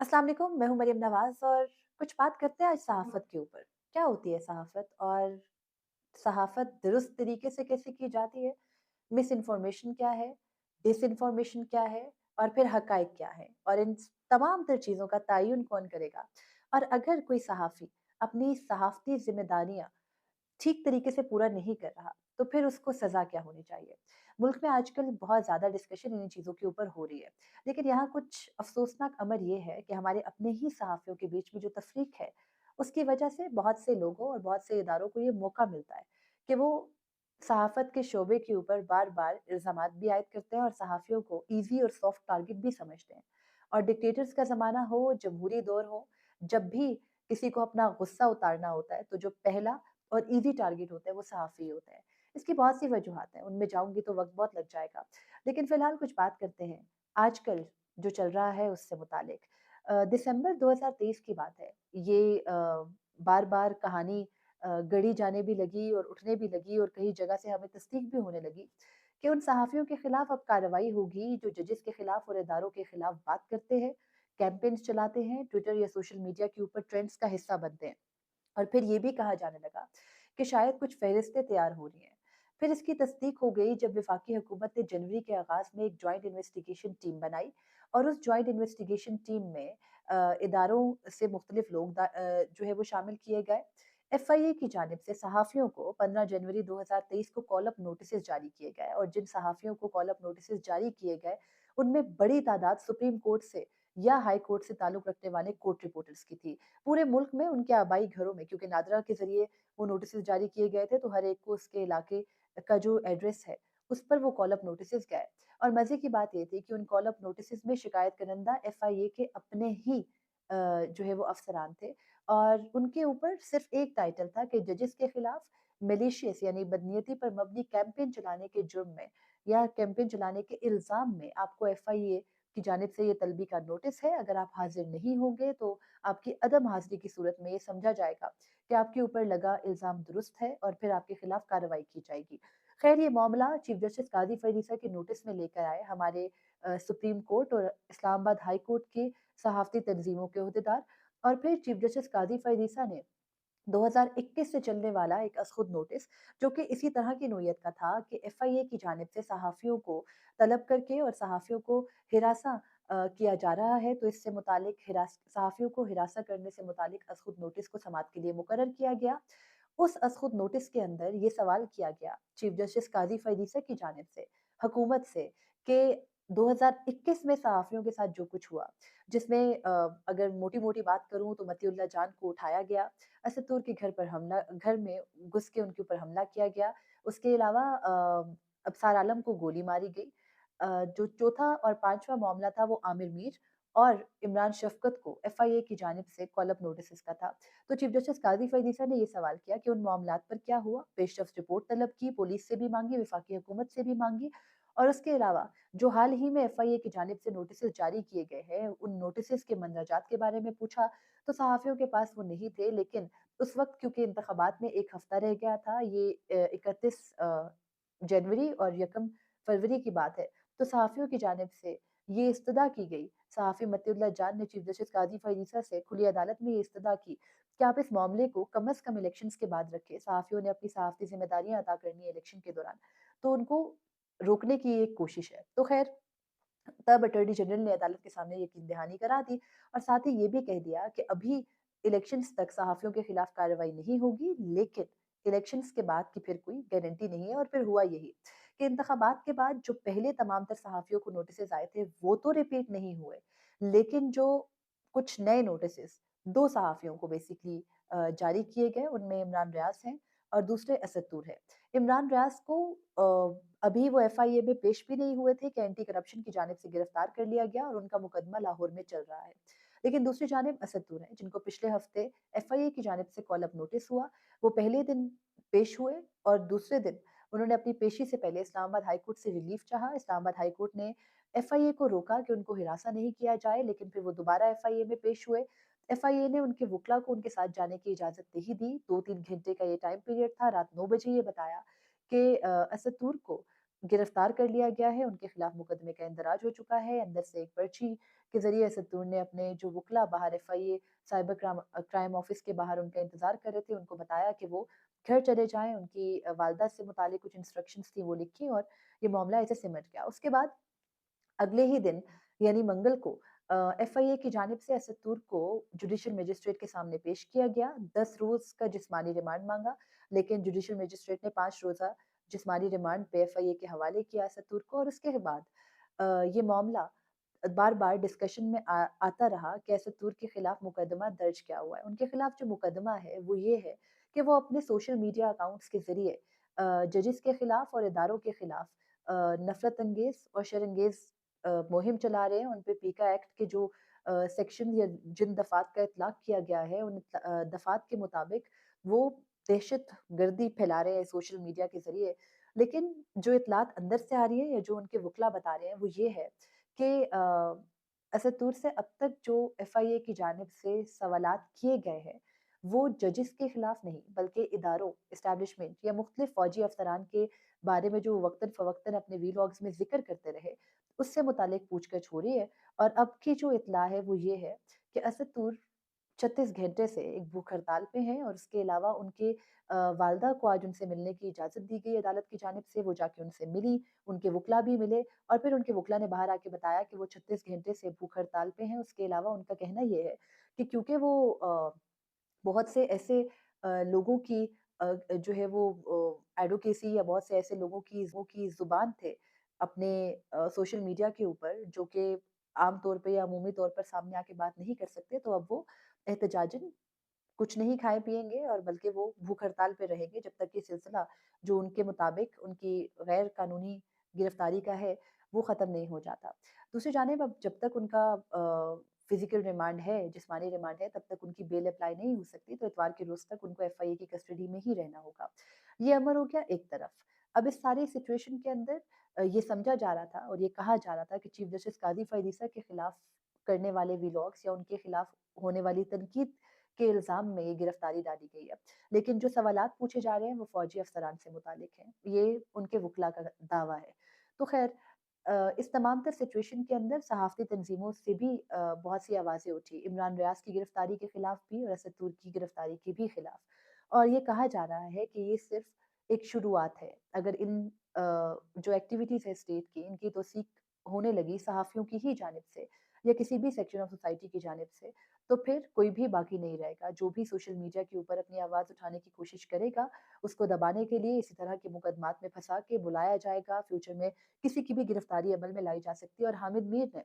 अस्सलाम वालेकुम, मैं हूँ मरियम नवाज़ और कुछ बात करते हैं आज सहाफ़त के ऊपर। क्या होती है सहाफ़त और सहाफ़त दुरुस्त तरीके से कैसे की जाती है? मिस इन्फॉर्मेशन क्या है? डिसइन्फॉर्मेशन क्या है? और फिर हक़ाइक़ क्या है? और इन तमाम तर चीज़ों का तयन कौन करेगा? और अगर कोई सहाफ़ी अपनी सहाफ़ती ज़िम्मेदारियाँ ठीक तरीके से पूरा नहीं कर रहा, तो फिर उसको सज़ा क्या होनी चाहिए? मुल्क में आजकल बहुत ज़्यादा डिस्कशन इन्हीं चीज़ों के ऊपर हो रही है। लेकिन यहाँ कुछ अफ़सोसनाक अमर ये है कि हमारे अपने ही सहाफ़ियों के बीच में जो तफ़रीक है, उसकी वजह से बहुत से लोगों और बहुत से इदारों को ये मौका मिलता है कि वो सहाफ़त के शोबे के ऊपर बार-बार इल्ज़ामात भी आयद करते हैं और सहाफ़ियों को ईज़ी और सॉफ्ट टारगेट भी समझते हैं। और डिक्टेटर्स का ज़माना हो, जमहूरी दौर हो, जब भी किसी को अपना गुस्सा उतारना होता है, तो जो पहला और ईज़ी टारगेट होता है वो सहाफ़ी होते हैं। इसकी बहुत सी वजूहात हैं, उनमें जाऊँगी तो वक़्त बहुत लग जाएगा। लेकिन फ़िलहाल कुछ बात करते हैं, आजकल जो चल रहा है उससे मुतालिक। दिसंबर 2023 की बात है। ये बार-बार कहानी गढ़ी जाने भी लगी और उठने भी लगी और कई जगह से हमें तस्दीक भी होने लगी कि उन सहाफ़ियों के खिलाफ़ अब कार्रवाई होगी जो जजेस के खिलाफ़ और इदारों के खिलाफ़ बात करते हैं, कैम्पेन्स चलाते हैं, ट्विटर या सोशल मीडिया के ऊपर ट्रेंड्स का हिस्सा बनते हैं। और फिर ये भी कहा जाने लगा कि शायद कुछ फ़हरिस्तें तैयार हो रही हैं। फिर इसकी तस्दीक हो गई जब वफ़ाकी हुकूमत ने जनवरी के आगाज़ में एक जॉइंट इन्वेस्टिगेशन टीम बनाई और उस जॉइंट इन्वेस्टिगेशन टीम में इदारों से मुख्तलिफ लोग जो है वो शामिल किए गए। एफआईए की जानिब से सहाफ़ियों को 15 जनवरी 2023 को कॉल अप नोटिसेस जारी किए गए और जिन सहाफ़ियों को कॉल अप नोटिसेस जारी किए गए, उनमें बड़ी तादाद सुप्रीम कोर्ट से या हाई कोर्ट से ताल्लुक़ रखने वाले कोर्ट रिपोर्टर्स की थी। पूरे मुल्क में उनके आबाई घरों में क्योंकि नादरा के ज़रिए वो नोटिसेस जारी किए गए थे, तो हर एक को उसके इलाके का जो एड्रेस है, उस पर वो कॉल अप नोटिसेस गए। और मज़े की बात ये थी कि उन कॉल अप नोटिसेस में शिकायत करंदा एफआईए के अपने ही जो है वो अफ़सरान थे और उनके ऊपर सिर्फ़ एक टाइटल था कि जजेस के खिलाफ मैलिशियस यानी बदनीयती पर मबनी कैंपेन चलाने के जुर्म में या कैंपेन चलाने के इल्ज़ाम में आपको एफआईए की जानिब से ये तलबी का नोटिस है। अगर आप हाज़िर नहीं होंगे तो आपकी अदम हाज़िरी की सूरत में ये समझा जाएगा कि आपके ऊपर लगा इल्ज़ाम दुरुस्त है और फिर आपके खिलाफ कार्रवाई की जाएगी। ख़ैर ये मामला चीफ जस्टिस काज़ी फ़रीद ईसा के नोटिस में लेकर आए हमारे सुप्रीम कोर्ट और इस्लामाबाद हाई कोर्ट के सहाफ़ती तंज़ीमों के अहदेदार और फिर चीफ जस्टिस काज़ी फ़रीद ईसा ने 2021 से चलने वाला एक अज़ख़ुद नोटिस जो कि इसी तरह की नोयत का था कि एफआईए की जानिब से सहाफ़ियों को तलब करके और सहाफ़ियों को हिरासा किया जा रहा है, तो इससे मुतालिक सहाफ़ियों को हिरासा करने से मुतालिक अज़ख़ुद नोटिस को समाअत के लिए मुकर्रर किया गया। उस अज़ख़ुद नोटिस के अंदर ये सवाल किया गया चीफ जस्टिस काज़ी फ़रीद ईसा की जानिब से, हुकूमत से कि 2021 में सहाफ़ियों के साथ जो कुछ हुआ, जिसमें अगर मोटी-मोटी बात करूँ तो मतीउल्लाह जान को उठाया गया, असद के घर में घुस के उनके ऊपर हमला किया गया। उसके अलावा अबसार आलम को गोली मारी गई। जो चौथा और पाँचवाँ मामला था वो आमिर मीर और इमरान शफ़क़त को एफआईए की जानिब से कॉल अप नोटिसेस का था। तो चीफ जस्टिस काज़ी फ़रीद ईसा ने ये सवाल किया कि उन मामलात पर क्या हुआ? पेशरफ्त रिपोर्ट तलब की, पुलिस से भी माँगी, वफ़ाकी हुकूमत से भी माँगी और उसके अलावा जो हाल ही में एफआईए की जानिब से नोटिसेस जारी किए गए हैं, उन नोटिसेस के मंदरजात के बारे में पूछा, तो सहाफ़ियों के पास वो नहीं थे लेकिन उस वक़्त क्योंकि इंतख़ाबात में 1 हफ़्ता रह गया था, ये 31 जनवरी और यकम फरवरी की बात है, तो सहाफ़ियों की जानिब से ये इस्तदा की गई। सहाफ़ी मतीउल्लाह जान ने चीफ जस्टिस काज़ी फ़रीद ईसा से खुली अदालत में ये इस्तदा की कि आप इस मामले को कम अज़ कम इलेक्शंस के बाद रखें। सहाफ़ियों ने अपनी सहाफ़ती ज़िम्मेदारियाँ अदा करनी है इलेक्शन के दौरान, तो उनको रोकने की एक कोशिश है। तो ख़ैर तब अटॉर्नी जनरल ने अदालत के सामने यकीन दहानी करा दी और साथ ही ये भी कह दिया कि अभी इलेक्शंस तक सहाफ़ियों के खिलाफ कार्रवाई नहीं होगी, लेकिन इलेक्शंस के बाद की फिर कोई गारंटी नहीं है और फिर हुआ यही कि इंतखाबात के बाद जो पहले तमाम तर सहाफ़ियों को नोटिसेस आए थे, वो तो रिपीट नहीं हुए, लेकिन जो कुछ नए नोटिसेस 2 सहाफ़ियों को बेसिकली जारी किए गए, उनमें इमरान रियाज़ हैं और दूसरे असद तूर है। इमरान रियाज़ को अभी वो एफआईए में पेश भी नहीं हुए थे कि एंटी करप्शन की जानिब से गिरफ्तार कर लिया गया और उनका मुकदमा लाहौर में चल रहा है। लेकिन दूसरी जानिब असद तूर हैं, जिनको पिछले हफ्ते एफआईए की जानिब से कॉल अप नोटिस हुआ। वो पहले दिन पेश हुए और दूसरे दिन उन्होंने अपनी पेशी से पहले इस्लामाबाद हाई कोर्ट से रिलीफ चाहा। इस्लामाबाद हाई कोर्ट ने एफआईए को रोका कि उनको हिरासा नहीं किया जाए, लेकिन फिर वो दोबारा एफआईए में पेश हुए। एफआईए ने उनके वकील को उनके साथ जाने की इजाज़त नहीं दी। 2-3 घंटे का ये टाइम पीरियड था। रात 9 बजे ये बताया कि असद तूर को गिरफ्तार कर लिया गया है, उनके खिलाफ मुकदमे का इंदराज हो चुका है। अंदर से एक पर्ची के ज़रिए असदुर ने अपने जो वकला बाहर एफआईए साइबर क्राइम ऑफिस के बाहर उनका इंतज़ार कर रहे थे, उनको बताया कि वो घर चले जाएँ। उनकी वालदा से मुतालिक कुछ इंस्ट्रक्शंस थी वो लिखी और ये मामला ऐसे सिमट गया। उसके बाद अगले ही दिन यानी मंगल को एफआईए की जानिब से असद तूर को जुडिशियल मजिस्ट्रेट के सामने पेश किया गया। 10 रोज का जिस्मानी रिमांड मांगा, लेकिन जुडिशियल मजिस्ट्रेट ने 5 रोजा जिस्मानी रिमांड पे एफआईए के हवाले किया असद तूर को। और उसके बाद ये मामला बार बार डिस्कशन में आता रहा कि असद तूर के खिलाफ मुकदमा दर्ज क्या हुआ है। उनके खिलाफ जो मुकदमा है वो ये है कि वो अपने सोशल मीडिया अकाउंट्स के जरिए जजेस के खिलाफ और इदारों के खिलाफ नफरत अंगेज और शरंगेज मुहिम चला रहे हैं। उन पे पीका एक्ट के जो सेक्शन या जिन दफात का इतलाक किया गया है, उन दफात के मुताबिक वो दहशत गर्दी फैला रहे हैं सोशल मीडिया के जरिए। लेकिन जो इतलात अंदर से आ रही है या जो उनके वकला बता रहे हैं वो ये है कि असद तूर से अब तक जो एफआईए की जानिब से सवालात किए गए हैं वो जजेस के खिलाफ नहीं बल्कि इदारों, इस्टेब्लिशमेंट या मुख्तलिफ फौजी अफसरान के बारे में जो वक्तन फ़वक्तन अपने वीलॉग्स में ज़िक्र करते रहे, उससे मुतालिक पूछगछ हो रही है। और अब की जो इत्तला है वो ये है कि असद तूर 36 घंटे से एक भूख हड़ताल पे हैं और उसके अलावा उनके वालदा को आज उनसे मिलने की इजाज़त दी गई अदालत की जानिब से। वो जाके उनसे मिली, उनके वकला भी मिले और फिर उनके वकला ने बाहर आके बताया कि वो 36 घंटे से भूख हड़ताल पे हैं। उसके अलावा उनका कहना ये है कि क्योंकि वो बहुत से ऐसे लोगों की जो है वो एडवोकेसी या बहुत से ऐसे लोगों की ज़ुबान थे अपने सोशल मीडिया के ऊपर जो कि आम तौर पे या अमूमी तौर पर सामने आके बात नहीं कर सकते, तो अब वो एहतजाजन कुछ नहीं खाए पिएँगे और बल्कि वो भूख हड़ताल पे रहेंगे जब तक ये सिलसिला जो उनके मुताबिक उनकी गैर कानूनी गिरफ्तारी का है, वो ख़त्म नहीं हो जाता। दूसरी जानिब अब जब तक उनका फिज़िकल रिमांड है, जिस्मानी रिमांड है, तब तक उनकी बेल अप्लाई नहीं हो सकती, तो इतवार के रोज़ तक उनको एफआईए की कस्टडी में ही रहना होगा। ये अमर हो गया एक तरफ। अब इस सारी सिचुएशन के अंदर ये समझा जा रहा था और ये कहा जा रहा था कि चीफ जस्टिस काज़ी फ़ायद ईसा के खिलाफ करने वाले व्लॉग्स या उनके खिलाफ होने वाली तनकीद के इल्ज़ाम में ये गिरफ्तारी डाली गई है। लेकिन जो सवालात पूछे जा रहे हैं वो फ़ौजी अफ़सरान से मुतालिक हैं। ये उनके वकला का दावा है। तो ख़ैर इस तमाम तर सिचुएशन के अंदर सहाफ़ती तंज़ीमों से भी बहुत सी आवाज़ें उठी। इमरान रियाज़ की गिरफ्तारी के खिलाफ भी और असद तूर की गिरफ्तारी के भी खिलाफ। और ये कहा जा रहा है कि ये सिर्फ़ एक शुरुआत है। अगर इन जो एक्टिविटीज़ है स्टेट की, इनकी तौसीक होने लगी सहाफ़ियों की ही जानिब से या किसी भी सेक्शन ऑफ सोसाइटी की जानिब से, तो फिर कोई भी बाकी नहीं रहेगा। जो भी सोशल मीडिया के ऊपर अपनी आवाज़ उठाने की कोशिश करेगा, उसको दबाने के लिए इसी तरह के मुकदमात में फँसा के बुलाया जाएगा। फ्यूचर में किसी की भी गिरफ्तारी अमल में लाई जा सकती है। और हामिद मीर ने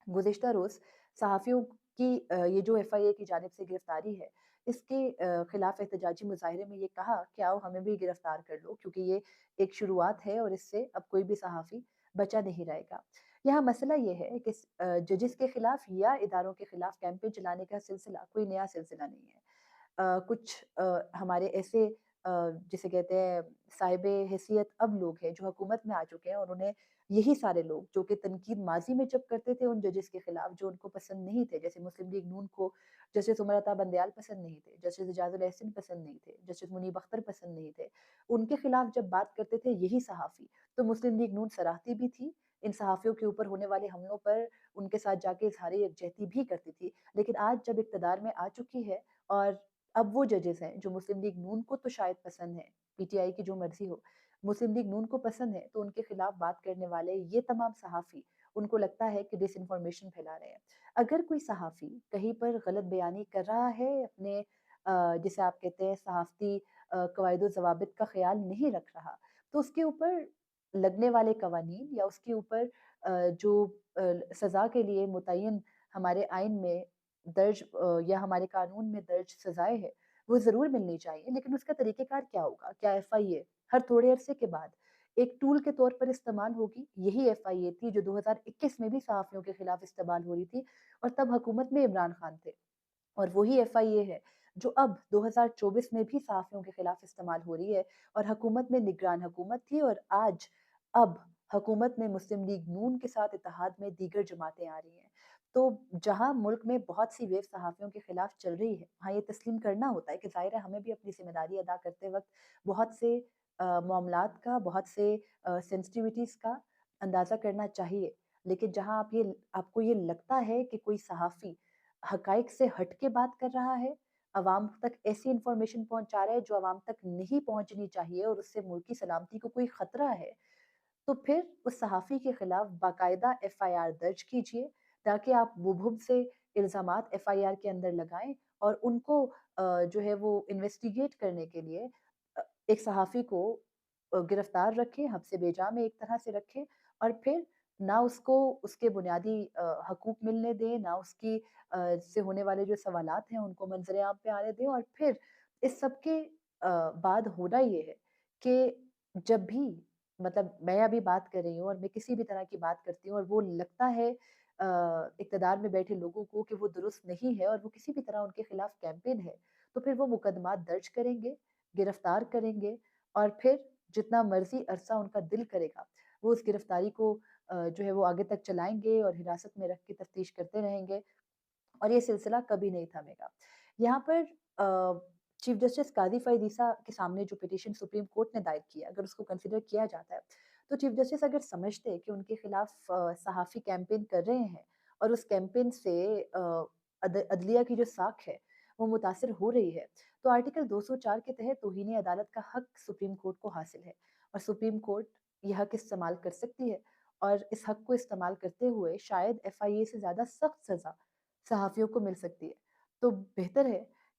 गुज़िश्ता रोज़ सहाफ़ियों की ये जो एफआईए की जानिब से गिरफ्तारी है, इसके खिलाफ एहतजाजी मुज़ाहिरे में ये कहा कि आओ हमें भी गिरफ्तार कर लो, क्योंकि ये एक शुरुआत है और इससे अब कोई भी सहाफ़ी बचा नहीं रहेगा। यहाँ मसला ये है कि जजेस के खिलाफ या इदारों के खिलाफ कैंपेन चलाने का सिलसिला कोई नया सिलसिला नहीं है। कुछ हमारे ऐसे जिसे कहते हैं साहिब हैसियत अब लोग हैं जो हुकूमत में आ चुके हैं और उन्हें यही सारे लोग जो कि तनकीद माजी में जब करते थे उन जजेस के खिलाफ जो उनको पसंद नहीं थे, जैसे मुस्लिम लीग नून को जस्टिस उमर अता बंदयाल पसंद नहीं थे, जस्टिस इजाजुल एहसन पसंद नहीं थे, जस्टिस मुनीब अख्तर पसंद नहीं थे, उनके खिलाफ जब बात करते थे यही सहाफ़ी, तो मुस्लिम लीग नून सराहती भी थी, इन सहाफ़ियों के ऊपर होने वाले हमलों पर उनके साथ जाके इजहार यकजहती भी करती थी। लेकिन आज जब इक़्तिदार में आ चुकी है और अब वो जजेस हैं जो मुस्लिम लीग नून को तो शायद पसंद है, पीटीआई की जो मर्ज़ी हो, मुस्लिम लीग नून को पसंद है, तो उनके खिलाफ बात करने वाले ये तमाम सहाफ़ी, उनको लगता है कि डिसइन्फॉर्मेशन फैला रहे हैं। अगर कोई सहाफ़ी कहीं पर गलत बयानी कर रहा है, अपने जिसे आप कहते हैं सहाफ़ती कवायद-ओ-ज़वाबित का ख़्याल नहीं रख रहा, तो उसके ऊपर लगने वाले कवानीन या उसके ऊपर जो सज़ा के लिए मुतय्यन हमारे आइन में दर्ज या हमारे कानून में दर्ज सज़ाएँ हैं, वो ज़रूर मिलनी चाहिए। लेकिन उसका तरीक़ेकार क्या होगा? क्या एफआईए हर थोड़े अरसे के बाद एक टूल के तौर पर इस्तेमाल होगी? यही एफआईए थी जो 2021 में भी सहाफ़ियों के खिलाफ इस्तेमाल हो रही थी और तब हुकूमत में इमरान खान थे। और वही एफआईए है जो अब 2024 में भी सहाफ़ियों के खिलाफ इस्तेमाल हो रही है। और हुकूमत में निगरान हुकूमत थी और आज अब हुकूमत में मुस्लिम लीग नून के साथ इत्तेहाद में दीगर जमातें आ रही हैं। तो जहाँ मुल्क में बहुत सी वेव सहाफ़ियों के खिलाफ चल रही है, वहाँ ये तस्लीम करना होता है कि ज़ाहिर है हमें भी अपनी ज़िम्मेदारी अदा करते वक़्त बहुत से मामलात का, बहुत से सेंसिटिविटीज़ का अंदाज़ा करना चाहिए। लेकिन जहाँ आपको ये लगता है कि कोई सहाफ़ी हक़ाइक़ से हट के बात कर रहा है, अवाम तक ऐसी इन्फॉर्मेशन पहुँचा रहा है जो अवाम तक नहीं पहुँचनी चाहिए और उससे मुल्क की सलामती को कोई ख़तरा है, तो फिर उस सहाफ़ी के खिलाफ बाकायदा एफआईआर दर्ज कीजिए, ताकि आप मुबहम से इल्ज़ामात एफआईआर के अंदर लगाएँ और उनको जो है वो इन्वेस्टिगेट करने के लिए एक सहाफ़ी को गिरफ्तार रखें, हब्स बेजा में एक तरह से रखें और फिर ना उसको उसके बुनियादी हकूक़ मिलने दें, ना उसकी से होने वाले जो सवालात हैं उनको मंज़र आम पे आने दें और फिर इस सब के बाद होना ये है कि जब भी मतलब मैं अभी बात कर रही हूँ और मैं किसी भी तरह की बात करती हूँ और वो लगता है इक़्तिदार में बैठे लोगों को कि वो दुरुस्त नहीं है और वो किसी भी तरह उनके खिलाफ कैंपेन है, तो फिर वो मुकदमात दर्ज करेंगे, गिरफ्तार करेंगे और फिर जितना मर्ज़ी अरसा उनका दिल करेगा, वो उस गिरफ्तारी को जो है वो आगे तक चलाएँगे और हिरासत में रख के तफ्तीश करते रहेंगे और ये सिलसिला कभी नहीं थमेगा। यहाँ पर चीफ जस्टिस काज़ी फ़ाइज़ ईसा के सामने जो पिटीशन सुप्रीम कोर्ट ने दायर किया, अगर उसको कंसिडर किया जाता है, तो चीफ जस्टिस अगर समझते हैं कि उनके खिलाफ सहाफ़ी कैंपेन कर रहे हैं और उस कैंपेन से अदलिया की जो साख है, वो मुतासिर हो रही है, तो आर्टिकल 204 के तहत तौहीन अदालत का हक सुप्रीम कोर्ट को हासिल है और सुप्रीम कोर्ट ये हक इस्तेमाल कर सकती है और इस हक को इस्तेमाल करते हुए शायद एफआईए से ज़्यादा सख्त सज़ा सहाफ़ियों को मिल सकती है। तो बेहतर है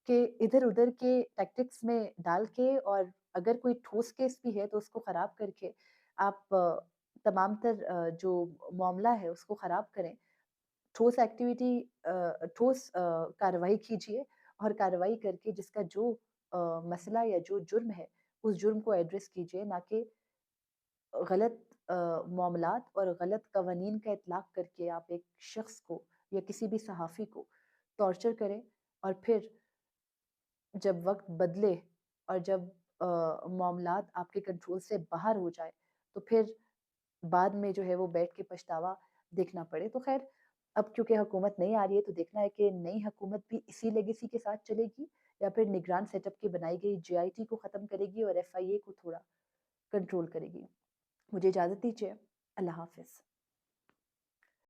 कि इधर-उधर के टैक्टिक्स में डाल के और अगर कोई ठोस केस भी है तो उसको ख़राब करके आप तमाम तर जो मामला है उसको ख़राब करें। ठोस एक्टिविटी ठोस कार्रवाई कीजिए और कार्रवाई करके जिसका जो मसला या जो जुर्म है, उस जुर्म को एड्रेस कीजिए, ना कि गलत मामलात और गलत कवानीन का इतलाक़ करके आप एक शख़्स को या किसी भी सहाफ़ी को टॉर्चर करें और फिर जब वक़्त बदले और जब मामलात आपके कंट्रोल से बाहर हो जाए, तो फिर बाद में जो है वो बैठ के पछतावा देखना पड़े। तो ख़ैर अब क्योंकि हुकूमत नई आ रही है तो देखना है कि नई हुकूमत भी इसी लेगेसी के साथ चलेगी या फिर निगरान सेटअप की बनाई गई जेआईटी को ख़त्म करेगी और एफआईए को थोड़ा कंट्रोल करेगी। मुझे इजाज़त दीजिए। अल्लाह हाफ़िज़।